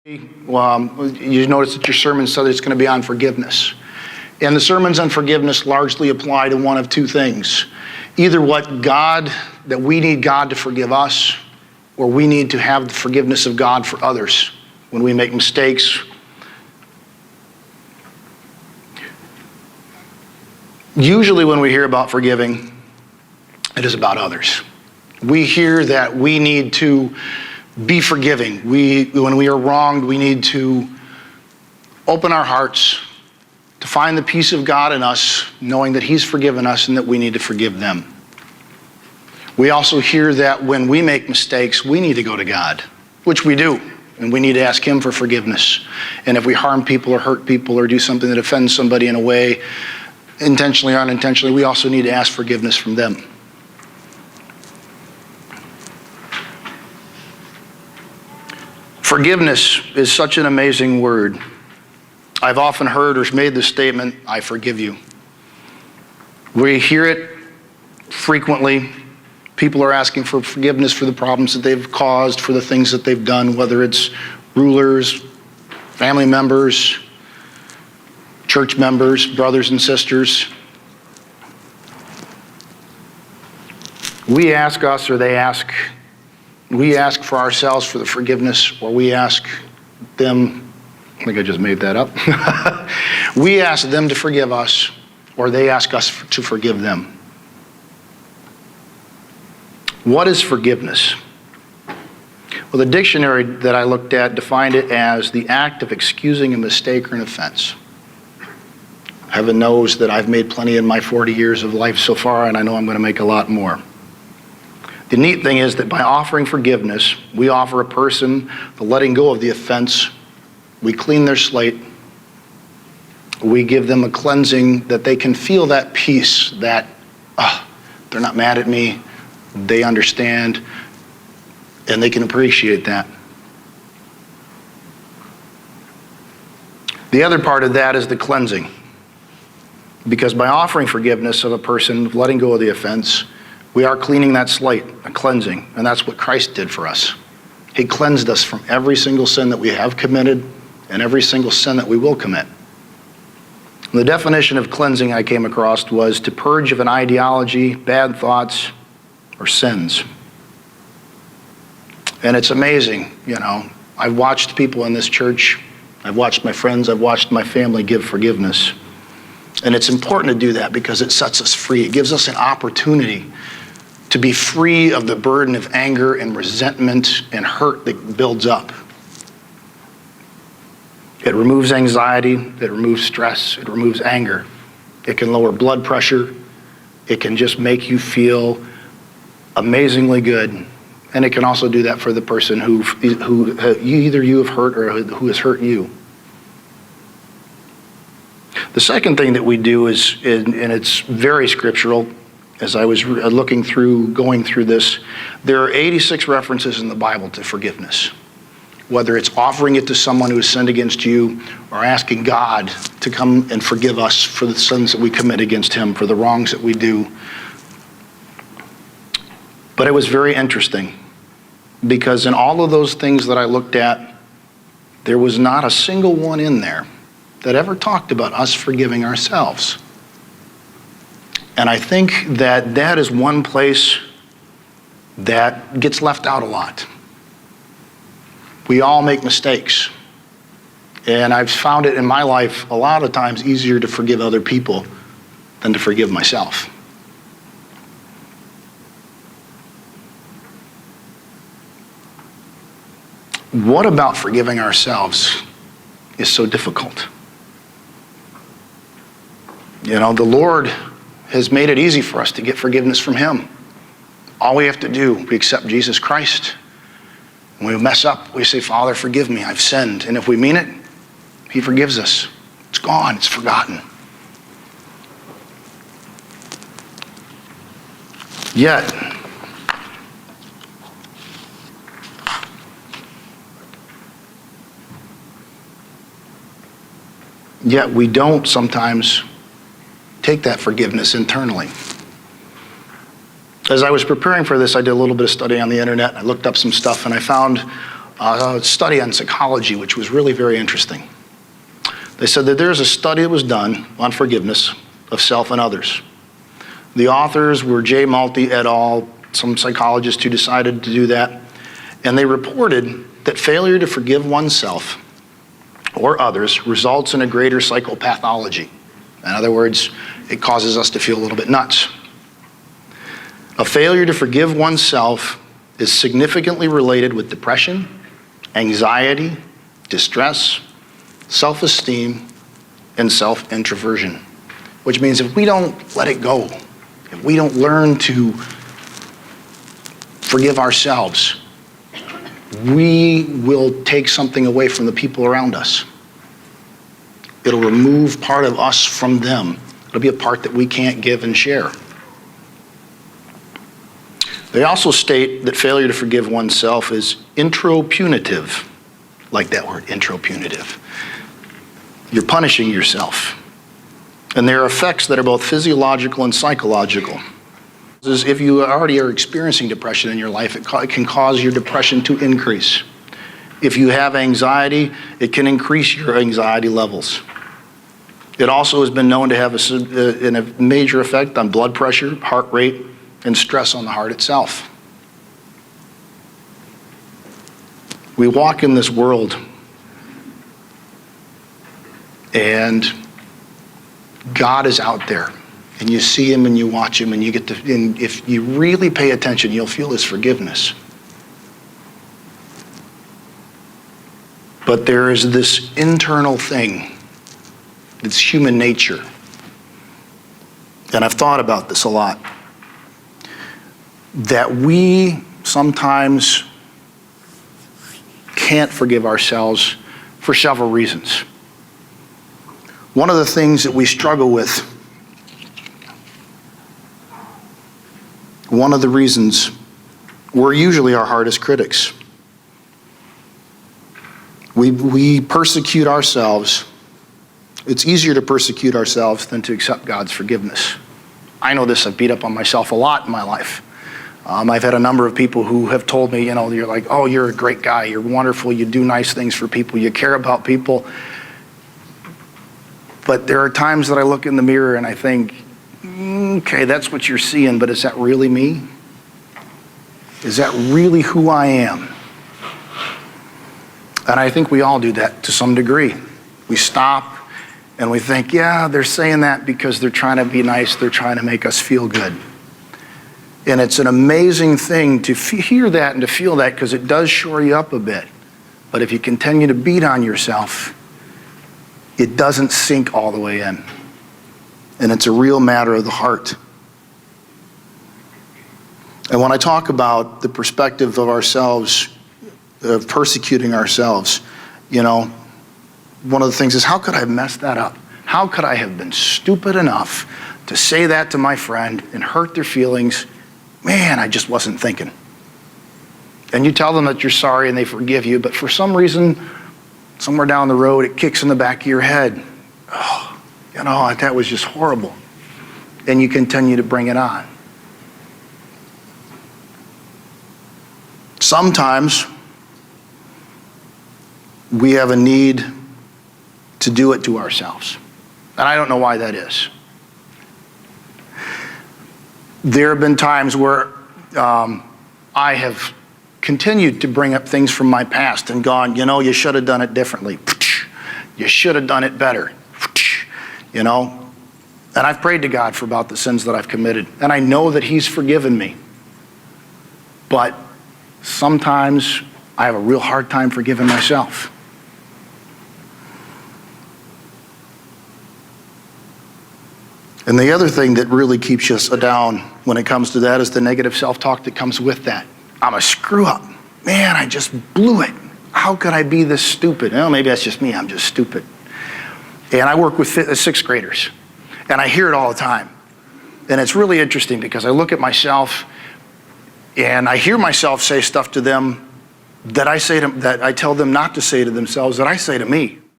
You notice that your sermon said it's going to be on forgiveness. And the sermons on forgiveness largely apply to one of two things. Either that we need God to forgive us, or we need to have the forgiveness of God for others when we make mistakes. Usually when we hear about forgiving, it is about others. We hear that we need to be forgiving. When we are wronged, we need to open our hearts to find the peace of God in us, knowing that He's forgiven us and that we need to forgive them. We also hear that when we make mistakes, we need to go to God, which we do, and we need to ask Him for forgiveness. And if we harm people or hurt people or do something that offends somebody in a way, intentionally or unintentionally, we also need to ask forgiveness from them. Forgiveness is such an amazing word. I've often heard or made the statement, I forgive you. We hear it frequently. People are asking for forgiveness for the problems that they've caused, for the things that they've done, whether it's rulers, family members, church members, brothers and sisters. We ask for ourselves for the forgiveness, or we ask them, I think I just made that up. We ask them to forgive us, or they ask us to forgive them. What is forgiveness? Well, the dictionary that I looked at defined it as the act of excusing a mistake or an offense. Heaven knows that I've made plenty in my 40 years of life so far, and I know I'm going to make a lot more. The neat thing is that by offering forgiveness, we offer a person the letting go of the offense. We clean their slate. We give them a cleansing that they can feel that peace, that they're not mad at me, they understand, and they can appreciate that. The other part of that is the cleansing. Because by offering forgiveness of a person, letting go of the offense, we are cleaning that slate, a cleansing, and that's what Christ did for us. He cleansed us from every single sin that we have committed and every single sin that we will commit. And the definition of cleansing I came across was to purge of an ideology, bad thoughts, or sins. And it's amazing, I've watched people in this church, I've watched my friends, I've watched my family give forgiveness. And it's important to do that because it sets us free. It gives us an opportunity to be free of the burden of anger and resentment and hurt that builds up. It removes anxiety, it removes stress, it removes anger. It can lower blood pressure. It can just make you feel amazingly good. And it can also do that for the person who either you have hurt or who has hurt you. The second thing that we do is, and it's very scriptural, as I was going through this, there are 86 references in the Bible to forgiveness. Whether it's offering it to someone who has sinned against you or asking God to come and forgive us for the sins that we commit against Him, for the wrongs that we do. But it was very interesting because in all of those things that I looked at, there was not a single one in there that ever talked about us forgiving ourselves. And I think that is one place that gets left out a lot. We all make mistakes. And I've found it in my life a lot of times easier to forgive other people than to forgive myself. What about forgiving ourselves is so difficult? The Lord has made it easy for us to get forgiveness from Him. All we have to do, we accept Jesus Christ. When we mess up, we say, Father, forgive me, I've sinned. And if we mean it, He forgives us. It's gone, it's forgotten. Yet we don't sometimes take that forgiveness internally. As I was preparing for this, I did a little bit of study on the internet. I looked up some stuff and I found a study on psychology, which was really very interesting. They said that there's a study that was done on forgiveness of self and others. The authors were J. Malte et al., some psychologists who decided to do that, and they reported that failure to forgive oneself or others results in a greater psychopathology. In other words, it causes us to feel a little bit nuts. A failure to forgive oneself is significantly related with depression, anxiety, distress, self-esteem, and self-introversion. Which means if we don't let it go, if we don't learn to forgive ourselves, we will take something away from the people around us. It'll remove part of us from them. It'll be a part that we can't give and share. They also state that failure to forgive oneself is intropunitive. Like that word, intropunitive. You're punishing yourself. And there are effects that are both physiological and psychological. If you already are experiencing depression in your life, it can cause your depression to increase. If you have anxiety, it can increase your anxiety levels. It also has been known to have a major effect on blood pressure, heart rate, and stress on the heart itself. We walk in this world and God is out there, and you see him and you watch him, and and if you really pay attention, you'll feel his forgiveness. But there is this internal thing, it's human nature. And I've thought about this a lot. That we sometimes can't forgive ourselves for several reasons. One of the things that we struggle with, one of the reasons, we're usually our hardest critics. We persecute ourselves. It's easier to persecute ourselves than to accept God's forgiveness. I know this. I've beat up on myself a lot in my life. I've had a number of people who have told me, you're like, oh, you're a great guy. You're wonderful. You do nice things for people. You care about people. But there are times that I look in the mirror and I think, okay, that's what you're seeing, but is that really me? Is that really who I am? And I think we all do that to some degree. We stop and we think, yeah, they're saying that because they're trying to be nice. They're trying to make us feel good. And it's an amazing thing to hear that and to feel that, because it does shore you up a bit. But if you continue to beat on yourself, it doesn't sink all the way in. And it's a real matter of the heart. And when I talk about the perspective of ourselves, of persecuting ourselves, one of the things is, how could I have messed that up? How could I have been stupid enough to say that to my friend and hurt their feelings? Man, I just wasn't thinking. And you tell them that you're sorry and they forgive you, but for some reason, somewhere down the road, it kicks in the back of your head. Oh, that was just horrible. And you continue to bring it on. Sometimes we have a need to do it to ourselves. And I don't know why that is. There have been times where I have continued to bring up things from my past and gone, you should have done it differently. You should have done it better. And I've prayed to God for about the sins that I've committed. And I know that he's forgiven me. But sometimes I have a real hard time forgiving myself. And the other thing that really keeps us down when it comes to that is the negative self-talk that comes with that. I'm a screw up. Man, I just blew it. How could I be this stupid? Maybe that's just me. I'm just stupid. And I work with sixth graders, and I hear it all the time. And it's really interesting because I look at myself and I hear myself say stuff to them that I tell them not to say to themselves, that I say to me.